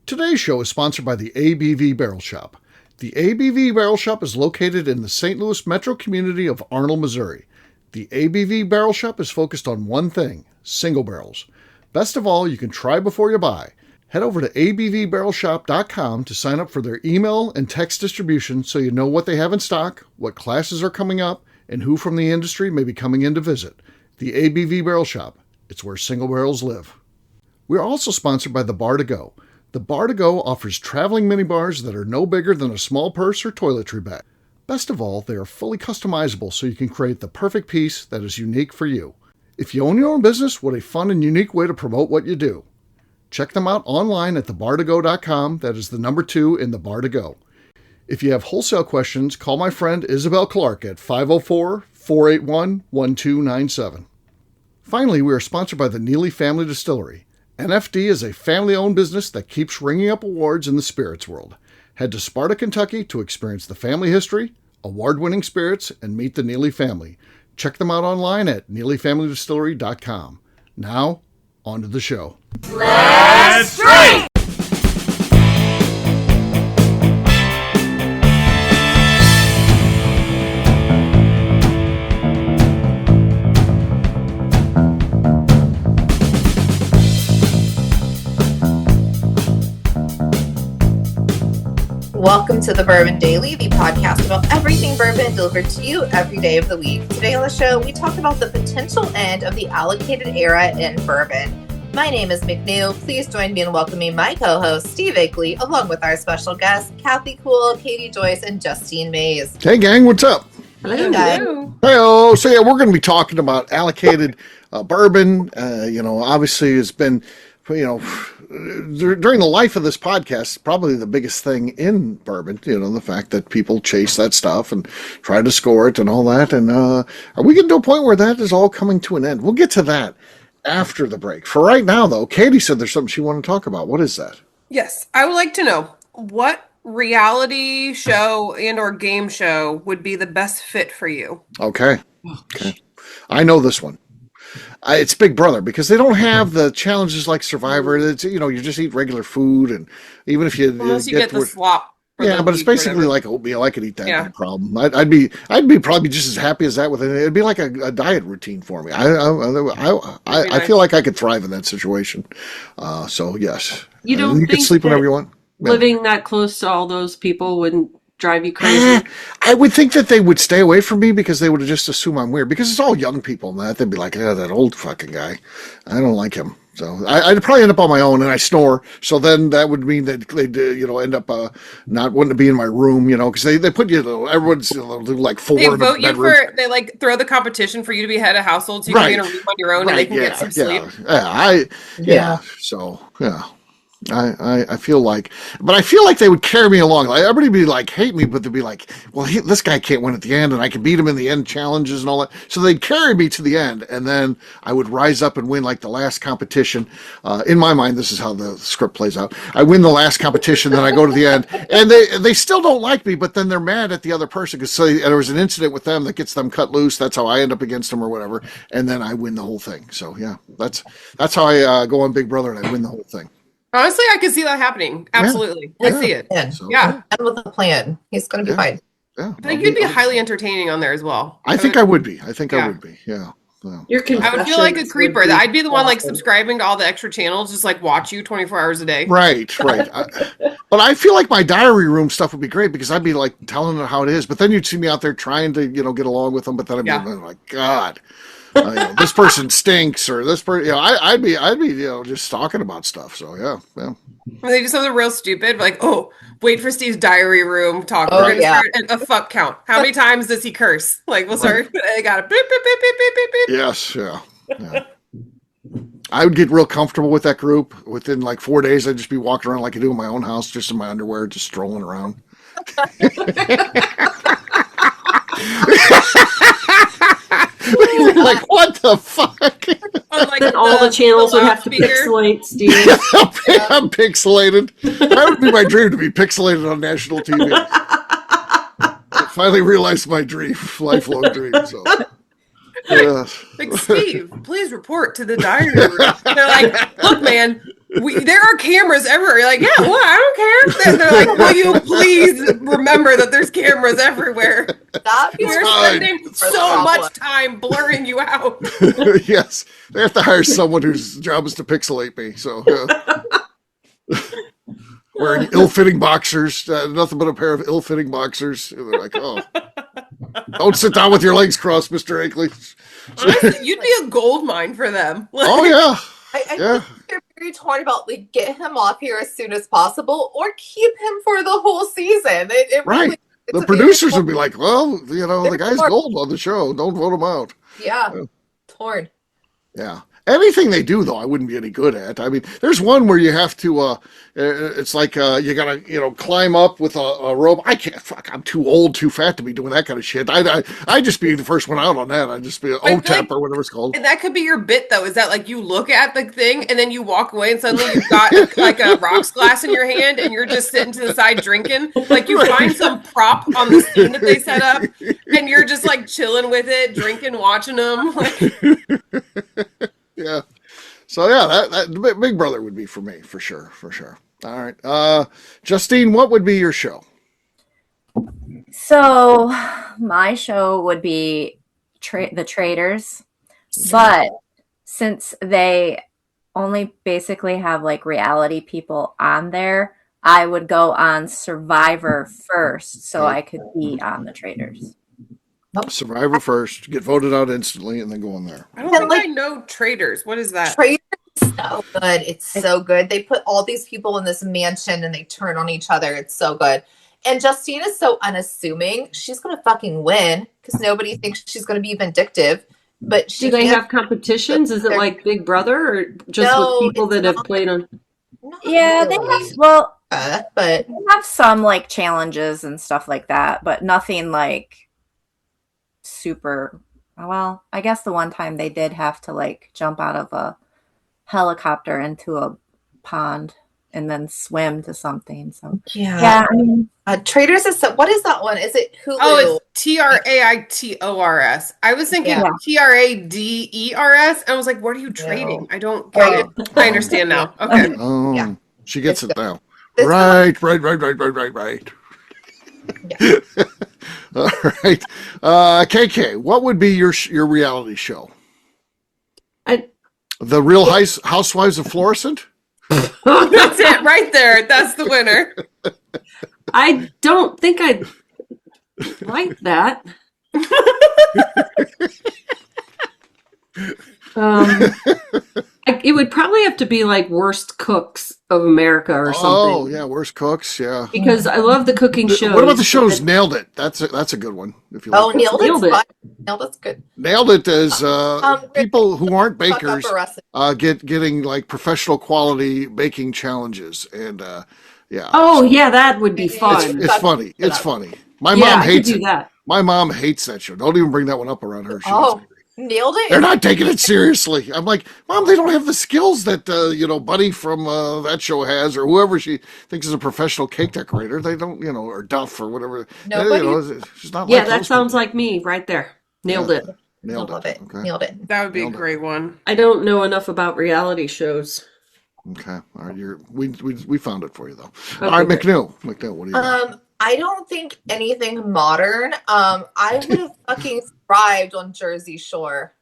Today's show is sponsored by the ABV Barrel Shop. The ABV Barrel Shop is located in the St. Louis metro community of Arnold, Missouri. The ABV Barrel Shop is focused on one thing, single barrels. Best of all, you can try before you buy. Head over to abvbarrelshop.com to sign up for their email and text distribution so you know what they have in stock, what classes are coming up, and who from the industry may be coming in to visit. The ABV Barrel Shop. It's where single barrels live. We are also sponsored by the Bar to Go. The Bar to Go offers traveling minibars that are no bigger than a small purse or toiletry bag. Best of all, they are fully customizable so you can create the perfect piece that is unique for you. If you own your own business, what a fun and unique way to promote what you do. Check them out online at thebartogo.com. That is the number 2 in the Bar to Go. If you have wholesale questions, call my friend Isabel Clark at 504-481-1297. Finally, we are sponsored by the Neely Family Distillery. NFD is a family-owned business that keeps ringing up awards in the spirits world. Head to Sparta, Kentucky to experience the family history, award-winning spirits, and meet the Neely family. Check them out online at neelyfamilydistillery.com. Now, on to the show. Let's drink! Welcome to the Bourbon Daily, the podcast about everything bourbon delivered to you every day of the week. Today on the show, we talk about the potential end of the allocated era in bourbon. My name is McNeil. Please join me in welcoming my co-host, Steve Akeley, along with our special guests, Kathy Cool, Katie Joyce, and Justine Mays. Hey gang, what's up? Hello, guys. Hey-oh. So yeah, we're going to be talking about allocated bourbon. Obviously it's been, during the life of this podcast, probably the biggest thing in bourbon, the fact that people chase that stuff and try to score it and all that. And are we getting to a point where that is all coming to an end? We'll get to that after the break. For right now, though, Katie said there's something she wanted to talk about. What is that? Yes, I would like to know what reality show and or game show would be the best fit for you. Okay. I know this one. It's Big Brother, because they don't have the challenges like Survivor. It's, you just eat regular food, and even if you Unless you get the slop. Yeah, but it's basically like oatmeal. I could eat that, no problem. I'd be probably just as happy as that with it. It'd be like a diet routine for me. I feel like I could thrive in that situation. So yes, you don't you think can sleep whenever you want. Living that close to all those people wouldn't drive you crazy? I would think that they would stay away from me because they would just assume I'm weird, because it's all young people and that. They'd be like, that old fucking guy. I don't like him. So I'd probably end up on my own, and I snore. So then that would mean that they'd, end up not wanting to be in my room, because they put you, everyone's like 4 They in a vote you bedroom. they like throw the competition for you to be head of household so you can be in a room on your own and they can get some sleep. I feel like, but I feel like they would carry me along. Like, everybody would be like, hate me, but they'd be like, well, this guy can't win at the end, and I can beat him in the end challenges and all that. So they'd carry me to the end, and then I would rise up and win like the last competition. In my mind, this is how the script plays out. I win the last competition, then I go to the end, and they still don't like me, but then they're mad at the other person because there was an incident with them that gets them cut loose. That's how I end up against them or whatever, and then I win the whole thing. So yeah, that's how I go on Big Brother, and I win the whole thing. Honestly, I can see that happening. Absolutely. I see it. And with a plan. He's going to be fine. Yeah. I think you'd be highly entertaining on there as well. I think I would be. I would be. Yeah. I would feel like a creeper. I'd be the one like subscribing to all the extra channels, just like watch you 24 hours a day. Right. But I feel like my diary room stuff would be great because I'd be like telling them how it is. But then you'd see me out there trying to, get along with them. But then I'd be like, God, this person stinks, or this person, I'd be, just talking about stuff. So yeah. When they do something real stupid, like, wait for Steve's diary room talk. We're gonna start a fuck count. How many times does he curse? Like, we'll start. I got it. Beep, beep, beep, beep, beep, beep, beep. Yes, yeah. I would get real comfortable with that group. Within like 4 days, I'd just be walking around like I do in my own house, just in my underwear, just strolling around. Like, what the fuck? Like all the channels would have to pixelate, Steve. I'm pixelated. That would be my dream, to be pixelated on national TV. I finally realized my dream, lifelong dream. So, like, Steve, please report to the diary room. They're like, look, man, There are cameras everywhere. You're like, yeah, well, I don't care. They're like, will you please remember that there's cameras everywhere? We're spending so much time blurring you out. Yes, they have to hire someone whose job is to pixelate me. So wearing ill-fitting boxers, nothing but a pair of ill-fitting boxers. And they're like, oh, don't sit down with your legs crossed, Mr. Akeley. Honestly, you'd be a gold mine for them. Oh yeah. I think they're very torn about like get him off here as soon as possible or keep him for the whole season. Right. The producers would be like, well, the guy's gold on the show. Don't vote him out. Yeah. Torn. Yeah. Anything they do, though, I wouldn't be any good at. I mean, there's one where you have to, it's like you got to, climb up with a rope. I can't, I'm too old, too fat to be doing that kind of shit. I'd just be the first one out on that. I'd just be an OTEP or whatever it's called. And that could be your bit, though, is that like you look at the thing and then you walk away and suddenly you've got like a rocks glass in your hand and you're just sitting to the side drinking. Like you find some prop on the scene that they set up and you're just like chilling with it, drinking, watching them. Yeah. So yeah, that Big Brother would be for me, for sure. All right. Justine, what would be your show? So my show would be The Traders, but since they only basically have like reality people on there, I would go on Survivor first so I could be on The Traders. Survivor first, get voted out instantly, and then go on there. I don't think I know Traders. What is that? Traders is so good. It's so good. They put all these people in this mansion and they turn on each other. It's so good. And Justine is so unassuming. She's going to fucking win because nobody thinks she's going to be vindictive. But do they have competitions? Is it like Big Brother or just with people that have played on? Yeah, they have. But they have some like challenges and stuff like that, but nothing like super. Well, I guess the one time they did have to like jump out of a helicopter into a pond and then swim to something. So yeah. I mean, Traders is what is that one? Is it Hulu? Oh, it's TRAITORS. I was thinking TRADERS. I was like, what are you trading? I don't get it. I understand now. Okay. Oh, she gets it now. Right. Yeah. All right. KK, what would be your reality show? The Real Housewives of Florissant? That's it right there. That's the winner. I don't think I'd like that. It would probably have to be like Worst Cooks of America or something. Oh, yeah, Worst Cooks, yeah. Because I love the cooking shows. What about the shows Nailed It? That's a good one. If you like. Nailed It. Nailed It's good. Nailed It is people who aren't bakers getting like professional quality baking challenges, and yeah. Oh yeah, that would be fun. It's funny. It's funny. My mom hates it. My mom hates that show. Don't even bring that one up around her. Nailed It. They're not taking it seriously. I'm like, Mom, they don't have the skills that Buddy from that show has, or whoever she thinks is a professional cake decorator. They don't, or Duff or whatever. She's not. Yeah, that sounds like me right there. Nailed it. Nailed it. Okay. Nailed it. That would be a great one. I don't know enough about reality shows. Okay. All right. We found it for you though. Okay, all right, McNeil. What do you got? I don't think anything modern. I would have fucking thrived on Jersey Shore.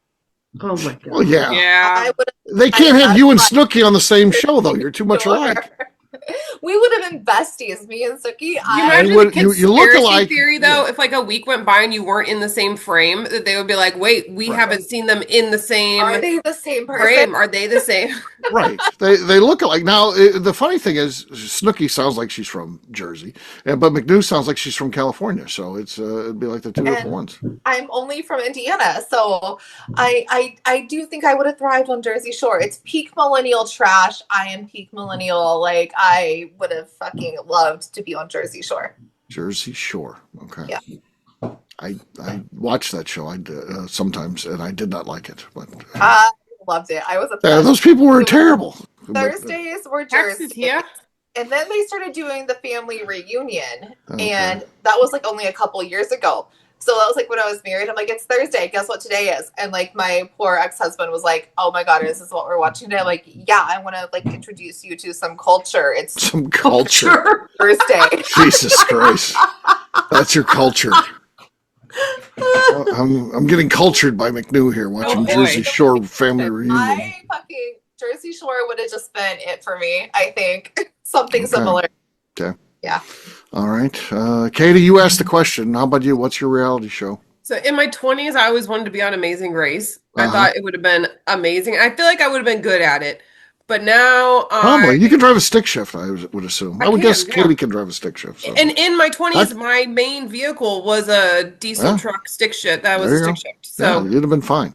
Oh my god. Well, yeah. Yeah. They can't have you and Snooki on the same show though. You're too much alike. We would have been besties, me and Suki. You look alike. Theory though, if like a week went by and you weren't in the same frame, that they would be like, "Wait, we haven't seen them in the same. Are they the same person? Frame? Are they the same?" Right. They look alike. Now the funny thing is, Snooki sounds like she's from Jersey, but McNew sounds like she's from California. So it'd be like the two different ones. I'm only from Indiana, so I do think I would have thrived on Jersey Shore. It's peak millennial trash. I am peak millennial. Like I would have fucking loved to be on Jersey Shore. Jersey Shore. Okay. Yeah. I watched that show sometimes, and I did not like it. But I loved it. I was those people were terrible. Thursdays were Jersey. And then they started doing the family reunion, and that was like only a couple years ago. So that was like when I was married. I'm like, it's Thursday. Guess what today is? And like my poor ex-husband was like, oh my God, is this what we're watching today? I'm like, yeah, I want to like introduce you to some culture. It's Some culture. Thursday. Jesus Christ. That's your culture. I'm getting cultured by McNew here watching boy. Jersey Shore family reunion. My fucking Jersey Shore would have just been it for me, I think. Something Okay. similar. Okay. Yeah. All right. Katie, you asked the question. How about you? What's your reality show? So in my 20s, I always wanted to be on Amazing Race. I Uh-huh. thought it would have been amazing. I feel like I would have been good at it. But now Probably. You can drive a stick shift, I would assume. I would can, guess yeah. Katie can drive a stick shift. So. And in my 20s, my main vehicle was a diesel Yeah. truck stick shift. That was There a you stick go. shift. So Yeah, you'd have been fine.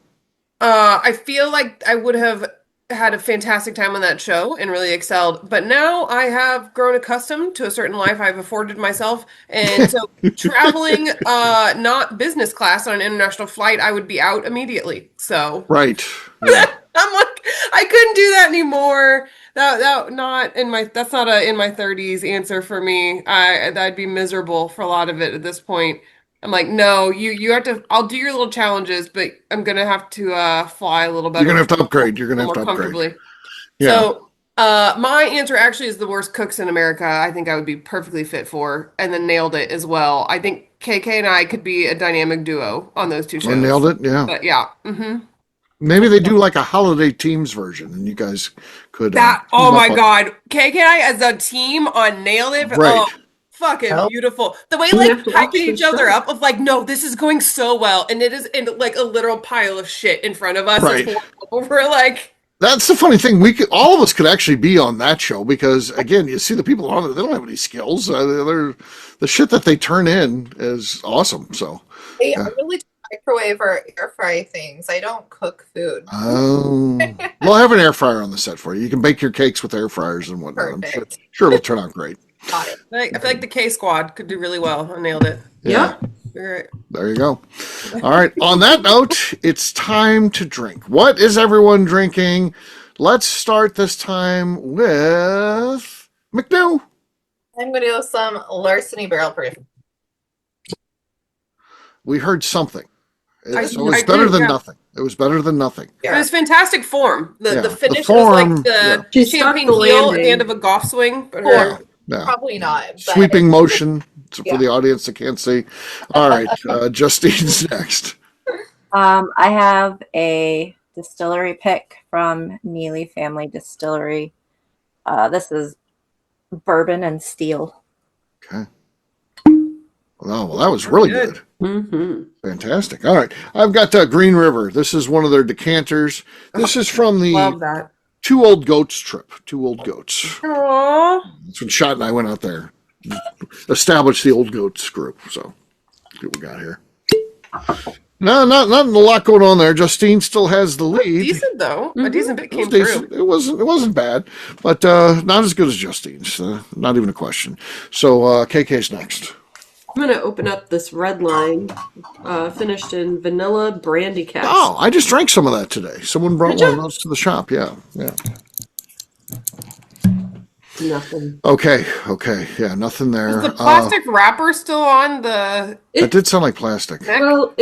I feel like I would have had a fantastic time on that show and really excelled. But now I have grown accustomed to a certain life I've afforded myself. And so traveling not business class on an international flight, I would be out immediately. So Right. Yeah. I'm like, I couldn't do that anymore. That not in my that's not a in my 30s answer for me. I'd be miserable for a lot of it at this point. I'm like, no, you have to. I'll do your little challenges, but I'm gonna have to fly a little better. You're going to have to upgrade. You're going to a have little to more upgrade. comfortably. Yeah. So my answer actually is the worst cooks in America. I think I would be perfectly fit for, and then nailed it as well. I think KK and I could be a dynamic duo on those two shows. I nailed it. Yeah. But yeah. Mm-hmm. Maybe they do like a holiday teams version, and you guys could. That team oh my up on- God, KK and I as a team on Nailed It. Right. Oh, fucking Oh. beautiful. The way We like have to watch hyping the each other show. up of like, no, this is going so well, and it is in like a literal pile of shit in front of us. Right. It's horrible. We're like, That's the funny thing. All of us could actually be on that show because, again, you see the people on it; they don't have any skills. The shit that they turn in is awesome. So, I really do microwave or air fry things. I don't cook food. we'll have an air fryer on the set for you. You can bake your cakes with air fryers and whatnot. I'm Perfect. sure it'll turn out great. Got it. I feel like the K Squad could do really well on Nailed It. Yeah. You're right. There you go. All right. On that note, it's time to drink. What is everyone drinking? Let's start this time with McNew. I'm going to go some Larceny Barrel Proof. We heard something. So it was I better agree, than yeah. nothing. It was better than nothing. It was fantastic form. Yeah, The the finish form, was like She the stuck champagne the heel at landing. the end of a golf swing. But Yeah. Yeah. Probably not. But Sweeping motion for Yeah. the audience that can't see. All right. Justine's next. I have a distillery pick from Neely Family Distillery. This is bourbon and steel. Okay. Well, that was really Good. good. Mm-hmm. Fantastic. All right. I've got Green River. This is one of their decanters. This is from love the that. Two Old Goats trip. Two Old Goats. Aww. That's when Shot and I went out there. Established the Old Goats group. So, see what we got here. No, not a lot going on there. Justine still has the lead. Decent though. A decent bit It was came decent. through. It wasn't bad, but not as good as Justine's. Not even a question. So KK's next. I'm going to open up this red line, finished in vanilla brandy cask. Oh, I just drank some of that today. Someone brought Did one of ya? those to the shop. Yeah. Nothing. Okay. Yeah, nothing there. Is the plastic wrapper still on the That did sound like plastic. neck? Well,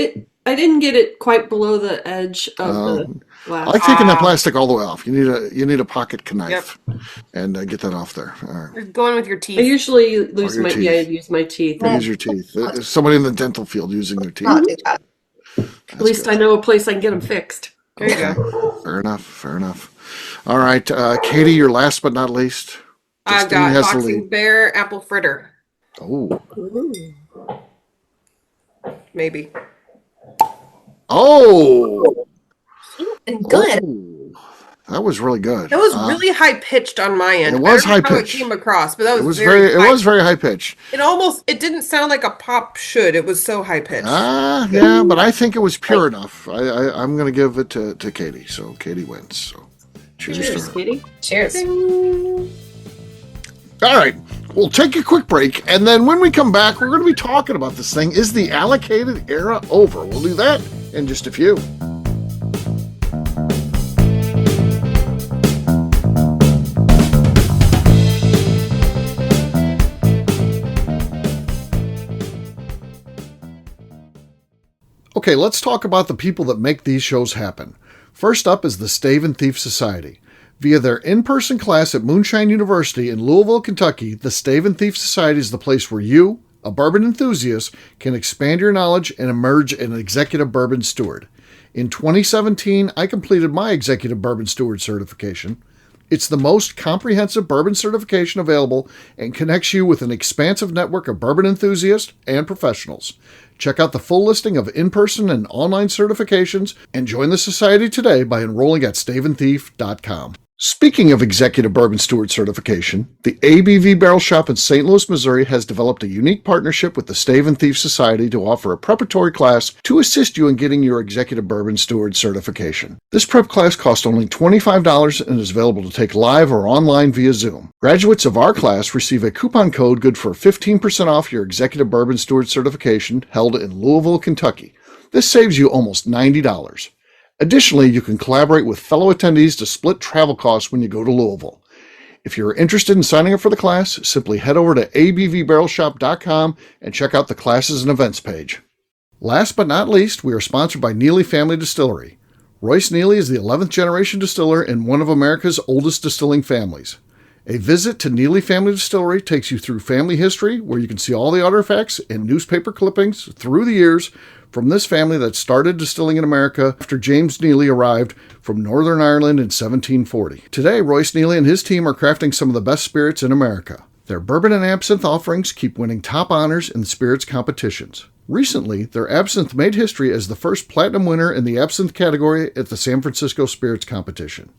I didn't get it quite below the edge of the I glass. like taking that plastic all the way off. You need a pocket knife Yep. and get that off there. All right. You're going with your I teeth. usually lose your my teeth. yeah, I use my teeth. Use your teeth. There's somebody in the dental field using their teeth. not do that. At least I know a place I can get them fixed. There you go. Fair enough. All right, Katie, your last but not least. I've Justine got has the Boxing lead. Bear apple fritter. Oh. Maybe. Oh. And good. Oh. That was really good. That was really high pitched on my end. it was I don't know how high-pitched. it came across, but that It was was very high. it was very high pitched. It didn't sound like a pop should. It was so high pitched. Yeah, but I think it was pure enough. I'm going to give it to Katie. So Katie wins. So cheers to Cheers, her. Katie. Cheers. All right, we'll take a quick break, and then when we come back, we're going to be talking about this thing. Is the allocated era over? We'll do that in just a few. Okay, let's talk about the people that make these shows happen. First up is the Stave and Thief Society. Via their in-person class at Moonshine University in Louisville, Kentucky, the Stave and Thief Society is the place where you, a bourbon enthusiast, can expand your knowledge and emerge an executive bourbon steward. In 2017, I completed my executive bourbon steward certification. It's the most comprehensive bourbon certification available and connects you with an expansive network of bourbon enthusiasts and professionals. Check out the full listing of in-person and online certifications and join the society today by enrolling at staveandthief.com. Speaking of executive bourbon steward certification, the ABV Barrel Shop in St. Louis, Missouri has developed a unique partnership with the Stave and Thief Society to offer a preparatory class to assist you in getting your executive bourbon steward certification. This prep class costs only $25 and is available to take live or online via Zoom. Graduates of our class receive a coupon code good for 15% off your executive bourbon steward certification held in Louisville, Kentucky. This saves you almost $90. Additionally, you can collaborate with fellow attendees to split travel costs when you go to Louisville. If you're interested in signing up for the class, simply head over to abvbarrelshop.com and check out the classes and events page. Last but not least, we are sponsored by Neely Family Distillery. Royce Neely is the 11th generation distiller in one of America's oldest distilling families. A visit to Neely Family Distillery takes you through family history, where you can see all the artifacts and newspaper clippings through the years from this family that started distilling in America after James Neely arrived from Northern Ireland in 1740. Today, Royce Neely and his team are crafting some of the best spirits in America. Their bourbon and absinthe offerings keep winning top honors in spirits competitions. Recently, their absinthe made history as the first platinum winner in the absinthe category at the San Francisco Spirits Competition.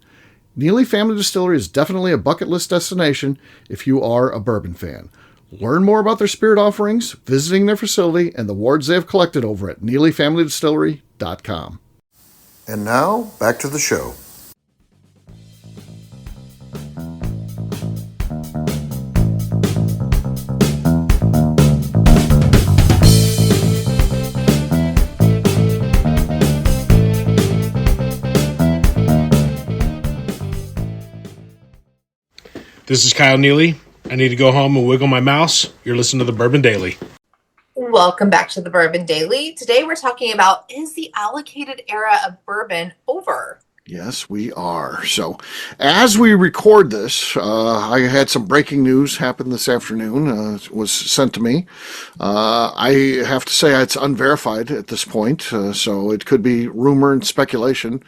Neely Family Distillery is definitely a bucket list destination if you are a bourbon fan. Learn more about their spirit offerings, visiting their facility, and the awards they have collected over at NeelyFamilyDistillery.com. And now, back to the show. This is Kyle Neely. I need to go home and wiggle my mouse. You're listening to the Bourbon Daily. Welcome back to the Bourbon Daily. Today we're talking about, is the allocated era of bourbon over? Yes, we are. So, as we record this, I had some breaking news happen this afternoon. It was sent to me. I have to say it's unverified at this point, so it could be rumor and speculation.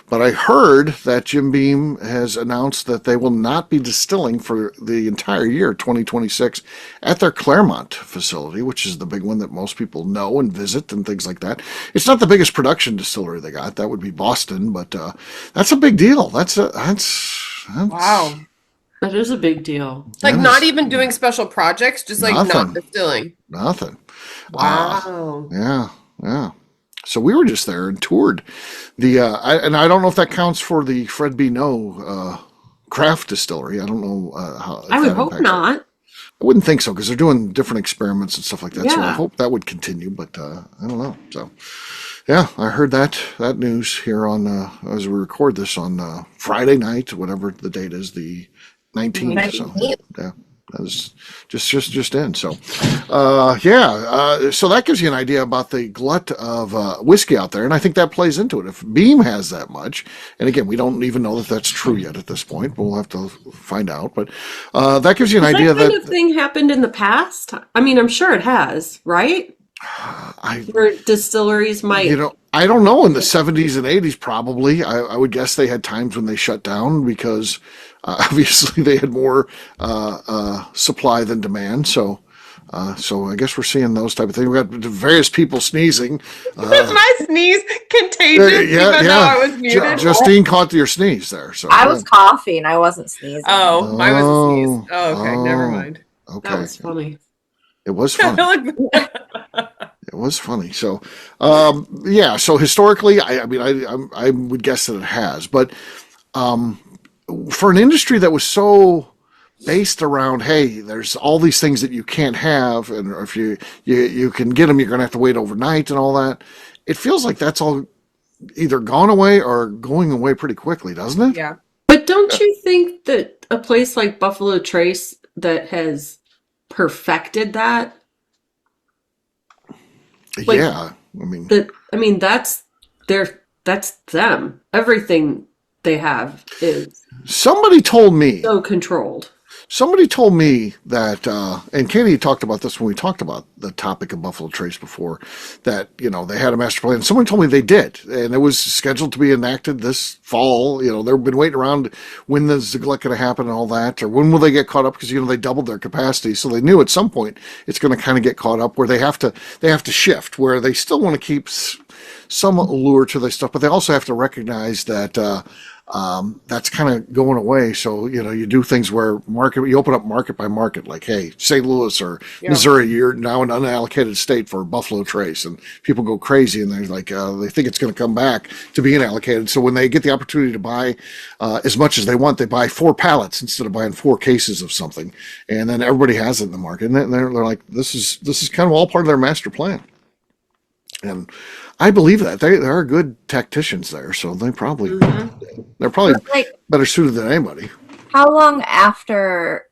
But I heard that Jim Beam has announced that they will not be distilling for the entire year, 2026, at their Claremont facility, which is the big one that most people know and visit and things like that. It's not the biggest production distillery they got. That would be Boston, but that's a big deal. That's Wow. That is a big deal. Like not even doing special projects, just like not distilling. Nothing. Wow. Yeah. So we were just there and toured the, and I don't know if that counts for the Fred B. No craft distillery. I don't know how. I would hope not. I wouldn't think so, because they're doing different experiments and stuff like that. Yeah. So I hope that would continue, but I don't know. So yeah, I heard that news here on as we record this on Friday night, whatever the date is, the 19th. So yeah. That was just in. So, so that gives you an idea about the glut of whiskey out there, and I think that plays into it. If Beam has that much, and again, we don't even know that that's true yet at this point. We'll have to find out, but that gives you an idea that kind of thing happened in the past. I mean, I'm sure it has, right? Where distilleries might, I don't know. In the 70s and 80s, probably. I would guess they had times when they shut down because obviously they had more supply than demand. So I guess we're seeing those type of things. We got various people sneezing. Was my sneeze contagious? Even though I was muted. Justine caught your sneeze there. So I was coughing. I wasn't sneezing. Oh, I was a sneeze. Oh, okay. Never mind. Okay. that was funny. It was funny. It was funny. So, so historically, I would guess that it has. But for an industry that was so based around, hey, there's all these things that you can't have, and if you can get them, you're going to have to wait overnight and all that. It feels like that's all either gone away or going away pretty quickly, doesn't it? Yeah. But don't you think that a place like Buffalo Trace that has perfected that? Yeah, I mean, I mean, that's them. Everything they have is Somebody told me so controlled. that, and Katie talked about this when we talked about the topic of Buffalo Trace before, that, they had a master plan. Someone told me they did, and it was scheduled to be enacted this fall. They've been waiting around when is the glut going to happen and all that, or when will they get caught up, because, they doubled their capacity. So they knew at some point it's going to kind of get caught up where they have to shift, where they still want to keep some allure to their stuff, but they also have to recognize that, that's kind of going away. So, you do things where you open up market by market, like, hey, St. Louis or Missouri, you're now an unallocated state for Buffalo Trace, and people go crazy, and they're like, they think it's going to come back to being allocated. So when they get the opportunity to buy as much as they want, they buy 4 pallets instead of buying 4 cases of something, and then everybody has it in the market, and they're like, this is kind of all part of their master plan. And I believe that there are good tacticians there, so they're probably better suited than anybody. How long after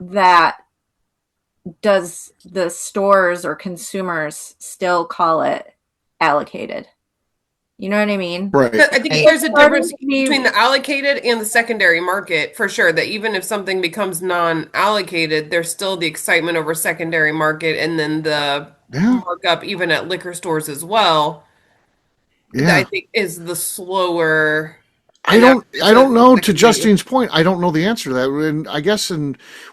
that does the stores or consumers still call it allocated? You know what I mean? Right. I think there's a difference between the allocated and the secondary market, for sure, that even if something becomes non-allocated, there's still the excitement over secondary market, and then the markup even at liquor stores as well. That I think is the slower. I don't know, to Justine's point, I don't know the answer to that. And I guess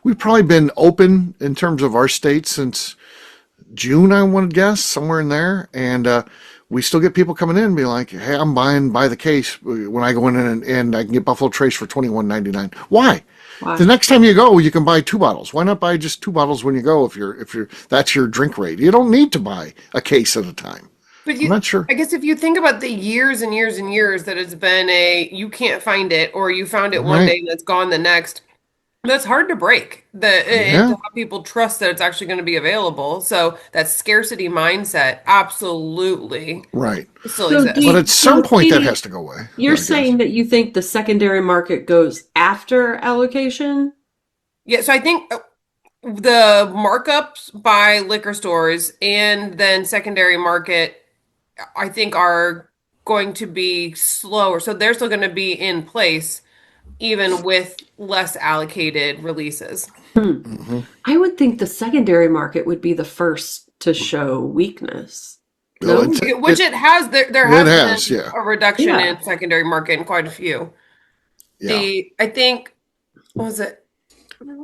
we've probably been open in terms of our state since June, I want to guess, somewhere in there. And we still get people coming in and be like, hey, I'm buying by the case when I go in and I can get Buffalo Trace for $21.99. Why? The next time you go, you can buy 2 bottles. Why not buy just 2 bottles when you go if that's your drink rate? You don't need to buy a case at a time. But I'm not sure. I guess if you think about the years and years and years that it's been you can't find it, or you found it one day and it's gone the next, that's hard to break. To have people trust that it's actually going to be available. So that scarcity mindset, absolutely. Right. Still exists. But at some point that has to go away. You're saying that you think the secondary market goes after allocation? Yeah, so I think the markups by liquor stores and then secondary market, I think, are going to be slower. So they're still going to be in place even with less allocated releases. Mm-hmm. I would think the secondary market would be the first to show weakness. No? Which it has. There has been a reduction in secondary market in quite a few. Yeah. I think, what was it?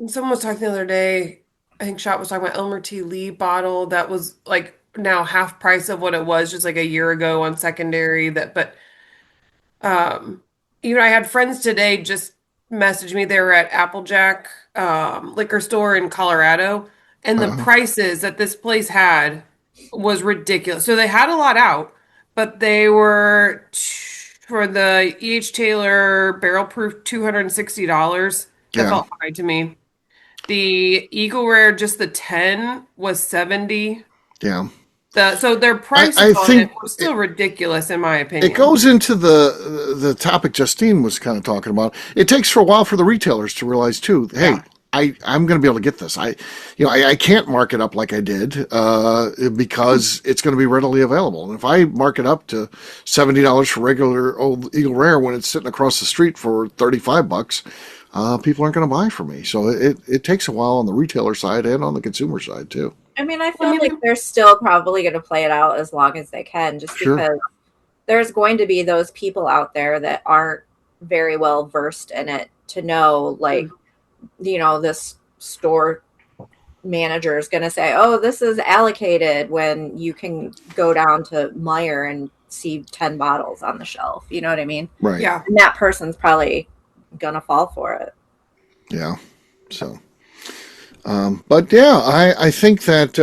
Someone was talking the other day, I think Shop was talking about Elmer T. Lee bottle that was like now half price of what it was just like a year ago on secondary. Even I had friends today just message me. They were at Applejack liquor store in Colorado, and the prices that this place had was ridiculous. So they had a lot out, but they were for the E.H. Taylor barrel proof $260. That felt high to me. The Eagle Rare, just the 10, was $70. Yeah. So their prices on it were still ridiculous, in my opinion. It goes into the topic Justine was kind of talking about. It takes for a while for the retailers to realize too, hey, I'm going to be able to get this. I can't mark it up like I did because it's going to be readily available. And if I mark it up to $70 for regular old Eagle Rare when it's sitting across the street for $35, people aren't going to buy from me. So it takes a while on the retailer side and on the consumer side too. I mean, I feel like they're still probably going to play it out as long as they can, just because there's going to be those people out there that aren't very well versed in it to know, like, this store manager is going to say, oh, this is allocated, when you can go down to Meijer and see 10 bottles on the shelf. You know what I mean? Right. Yeah. And that person's probably going to fall for it. Yeah. So. But yeah, I think that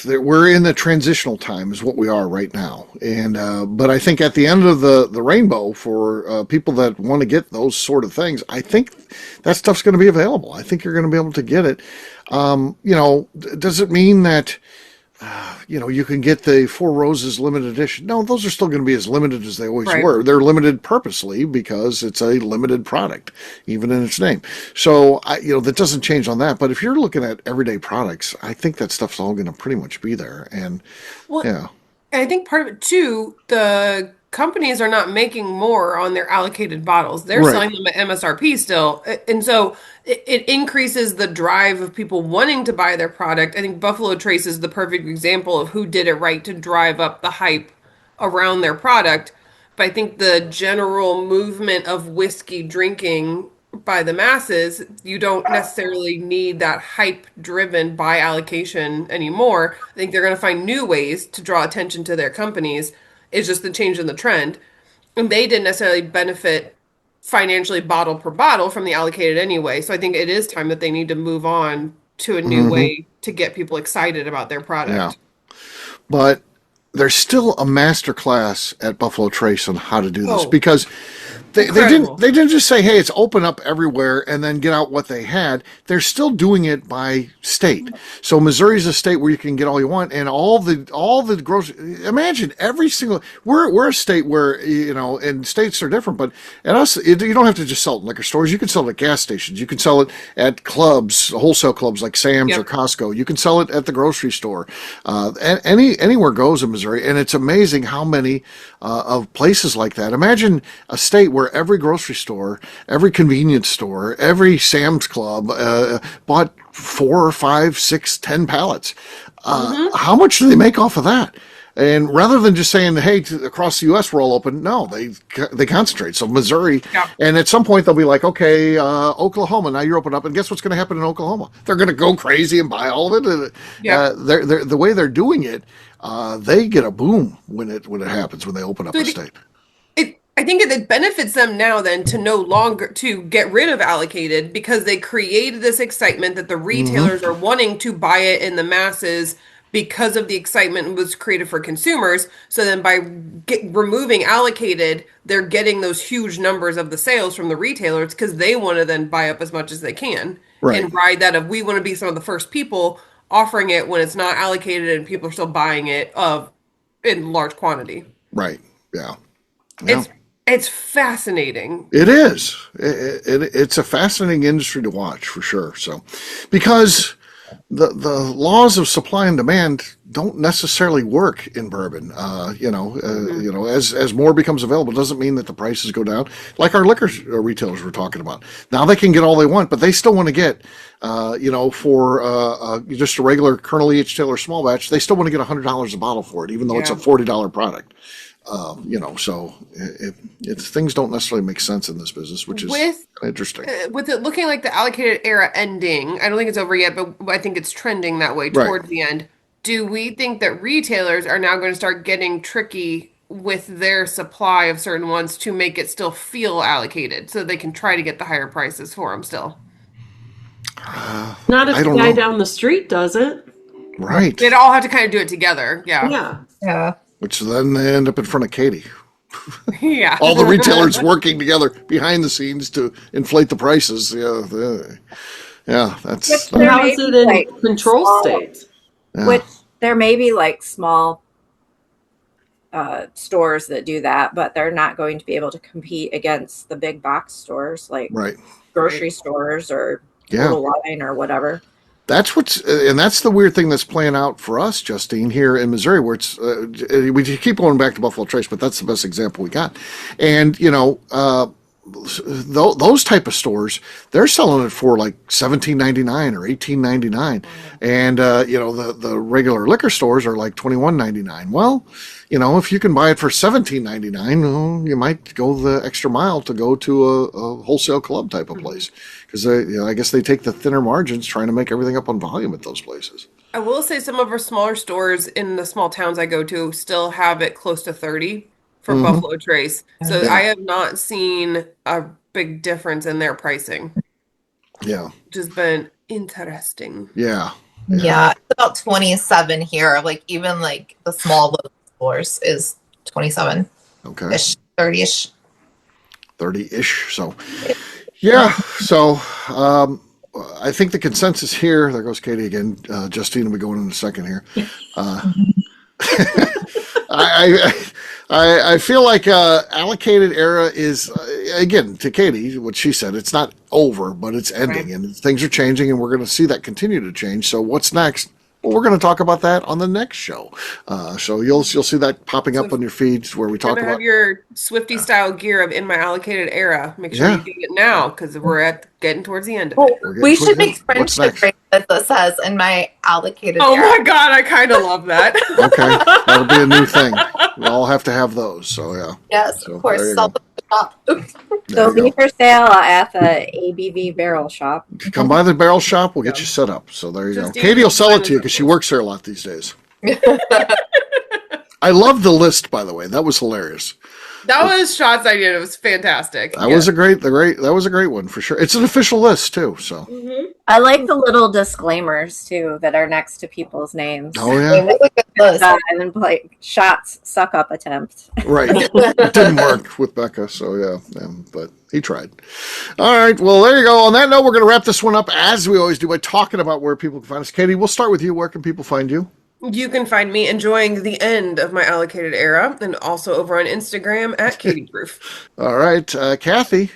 we're in the transitional time is what we are right now, and but I think at the end of the rainbow for people that want to get those sort of things, I think that stuff's going to be available. I think you're going to be able to get it. Does it mean that you can get the Four Roses limited edition. No, those are still going to be as limited as they always Right. were. They're limited purposely because it's a limited product, even in its name. So, that doesn't change on that. But if you're looking at everyday products, I think that stuff's all going to pretty much be there. And, Well, yeah. and I think part of it too, the companies are not making more on their allocated bottles. They're Right. selling them at MSRP still. And so it increases the drive of people wanting to buy their product. I think Buffalo Trace is the perfect example of who did it right to drive up the hype around their product. But I think the general movement of whiskey drinking by the masses, you don't necessarily need that hype driven by allocation anymore. I think they're going to find new ways to draw attention to their companies. It's just the change in the trend. And they didn't necessarily benefit financially bottle per bottle from the allocated anyway. So I think it is time that they need to move on to a new way to get people excited about their Yeah. product. But there's still a master class at Buffalo Trace on how to do this Oh, because they incredible. didn't just say, hey, it's open up everywhere and then get out what they had. They're still doing it by state. So Missouri's a state where you can get all you want, and all the grocery. Imagine every single. We're a state where and states are different, but at us, you don't have to just sell it in liquor stores. You can sell it at gas stations. You can sell it at clubs, wholesale clubs like Sam's or Yep. Costco. You can sell it at the grocery store. Anywhere goes in Missouri, and it's amazing how many of places like that. Imagine a state where every grocery store, every convenience store, every Sam's Club bought 4, 5, 6, 10 pallets. How much do they make off of that? And rather than just saying, "Hey, across the U.S. we're all open," no, they concentrate. So Missouri, Yeah. and at some point they'll be like, "Okay, Oklahoma, now you're open up," and guess what's going to happen in Oklahoma? They're going to go crazy and buy all of it. Yeah. They're the way they're doing it. They get a boom when it happens when they open up So a state. I think it benefits them now then to no longer to get rid of allocated because they created this excitement that the retailers are wanting to buy it in the masses because of the excitement was created for consumers. So then by removing allocated, they're getting those huge numbers of the sales from the retailers because they want to then buy up as much as they can Right. and ride that of we want to be some of the first people offering it when it's not allocated and people are still buying it in large quantity. Right. Yeah. Yeah. It's fascinating. It is. It's a fascinating industry to watch for sure. So, because the laws of supply and demand don't necessarily work in bourbon. As more becomes available, doesn't mean that the prices go down. Like our liquor retailers were talking about. Now they can get all they want, but they still want to get, for just a regular Colonel E.H. Taylor small batch, they still want to get $100 a bottle for it, even though it's a Yeah. $40 product. So things don't necessarily make sense in this business, which is interesting. With it looking like the allocated era ending, I don't think it's over yet, but I think it's trending that way Right. towards the end. Do we think that retailers are now going to start getting tricky with their supply of certain ones to make it still feel allocated so they can try to get the higher prices for them still? Not if I the don't guy know. down the street does it. Right. They'd all have to kind of do it together. Yeah. Yeah. Yeah. Which then they end up in front of Katie. Yeah. All the retailers working together behind the scenes to inflate the prices. That's There How may is it be, in like, control small- states? yeah. Which there may be like small stores that do that, but they're not going to be able to compete against the big box stores like right. grocery stores or Yeah. Total Line or whatever. That's and that's the weird thing that's playing out for us, Justine, here in Missouri, where it's we keep going back to Buffalo Trace, but that's the best example we got. And those type of stores, they're selling it for like $17.99 or $18.99, and the regular liquor stores are like $21.99. Well, if you can buy it for $17.99, well, you might go the extra mile to go to a wholesale club type of place because I guess they take the thinner margins trying to make everything up on volume at those places. I will say some of our smaller stores in the small towns I go to still have it close to 30 for Buffalo Trace. So Yeah. I have not seen a big difference in their pricing, Yeah, which has been interesting. yeah, Yeah, it's about 27 here. Like even like the small local stores is 27 okay, ish, 30ish. 30-ish. So, yeah. So, I think the consensus here, there goes Katie again. Justine will be going in a second here. I feel like allocated era is, again, to Katie, what she said, it's not over, but it's ending, and things are changing, and we're going to see that continue to change. So what's next? Well, we're going to talk about that on the next show. So you'll see that popping up on your feeds where we talk about. Have your Swifty style gear of in my allocated era. Make sure you get it now because we're getting towards the end of it. We should make friendship bracelets that says in my allocated era. Oh my God, I kind of love that. Okay, that'll be a new thing. We all have to have those. So yeah. Yes, so, of course. Sell them at the shop. They'll be for sale at the ABV Barrel Shop. Come by the barrel shop. We'll get you set up. So there you go. Katie will sell it to you because she works there a lot these days. I love the list, by the way. That was hilarious. That was Shot's idea. It was fantastic. That was a great one for sure. It's an official list too. So I like the little disclaimers too that are next to people's names. Oh yeah. And then like Shot's suck up attempt. Right. It didn't work with Becca, so yeah, but he tried. All right, well there you go. On that note, we're going to wrap this one up as we always do by talking about where people can find us. Katie, we'll start with you. Where can people find you? You can find me enjoying the end of my allocated era and also over on Instagram at Katie Proof. All right, Kathy.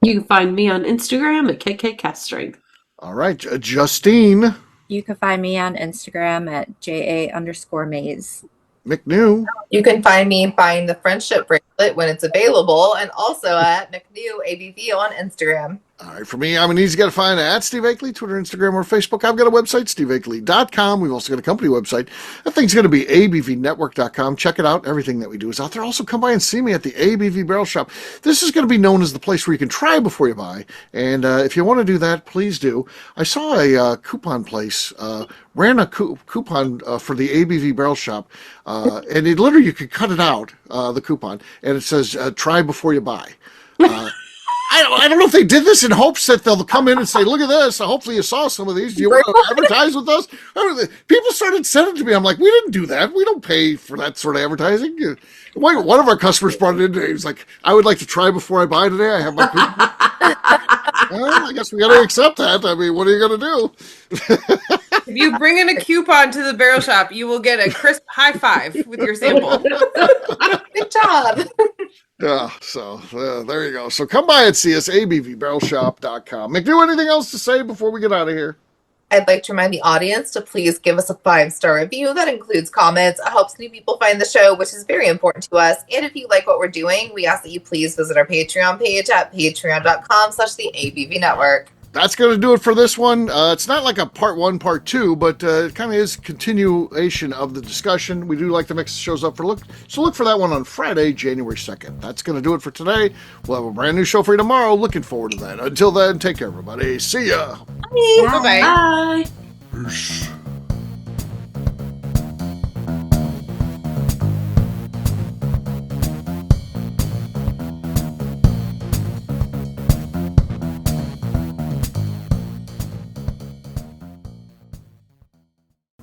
You can find me on Instagram at KKCastStrength. All right, Justine. You can find me on Instagram at JA_Maze. McNew. You can find me buying the friendship bracelet when it's available and also at McNew ABV on Instagram. All right, for me, I'm an easy guy to find at Steve Akeley, Twitter, Instagram, or Facebook. I've got a website, steveakeley.com. We've also got a company website. That thing's going to be abvnetwork.com. Check it out. Everything that we do is out there. Also, come by and see me at the ABV Barrel Shop. This is going to be known as the place where you can try before you buy. And if you want to do that, please do. I saw a coupon place, ran a coupon for the ABV Barrel Shop, and it literally, you could cut it out, the coupon, and it says, try before you buy. I don't know if they did this in hopes that they'll come in and say, look at this. Hopefully you saw some of these. Do you want to advertise with us? People started sending it to me. I'm like, we didn't do that. We don't pay for that sort of advertising. One of our customers brought it in today. He was like, I would like to try before I buy today. I have my well, I guess we got to accept that. I mean, what are you going to do? If you bring in a coupon to the barrel shop, you will get a crisp high five with your sample. Good job. Yeah, so there you go. So come by and see us, abvbarrelshop.com. McDo, anything else to say before we get out of here? I'd like to remind the audience to please give us a 5-star review. That includes comments. It helps new people find the show, which is very important to us. And if you like what we're doing, we ask that you please visit our Patreon page at patreon.com/the ABV Network. That's going to do it for this one. It's not like a part 1, part 2, but it kind of is continuation of the discussion. We do like to mix the shows up so look for that one on Friday, January 2nd. That's going to do it for today. We'll have a brand new show for you tomorrow. Looking forward to that. Until then, take care, everybody. See ya. Bye-bye. Bye. Peace.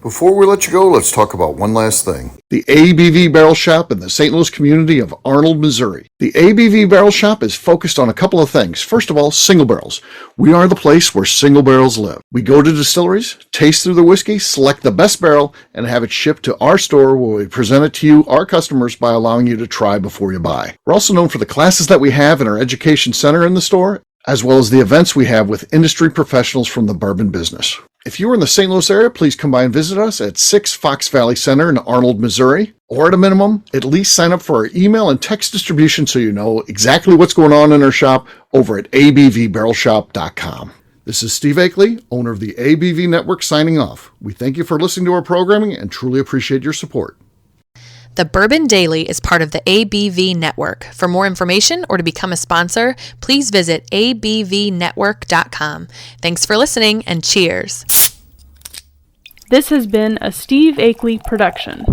Before we let you go, let's talk about one last thing. The ABV Barrel Shop in the St. Louis community of Arnold, Missouri. The ABV Barrel Shop is focused on a couple of things. First of all, single barrels. We are the place where single barrels live. We go to distilleries, taste through the whiskey, select the best barrel, and have it shipped to our store where we present it to you, our customers, by allowing you to try before you buy. We're also known for the classes that we have in our education center in the store, as well as the events we have with industry professionals from the bourbon business. If you are in the St. Louis area, please come by and visit us at 6 Fox Valley Center in Arnold, Missouri. Or at a minimum, at least sign up for our email and text distribution so you know exactly what's going on in our shop over at abvbarrelshop.com. This is Steve Akeley, owner of the ABV Network, signing off. We thank you for listening to our programming and truly appreciate your support. The Bourbon Daily is part of the ABV Network. For more information or to become a sponsor, please visit abvnetwork.com. Thanks for listening and cheers. This has been a Steve Akeley production.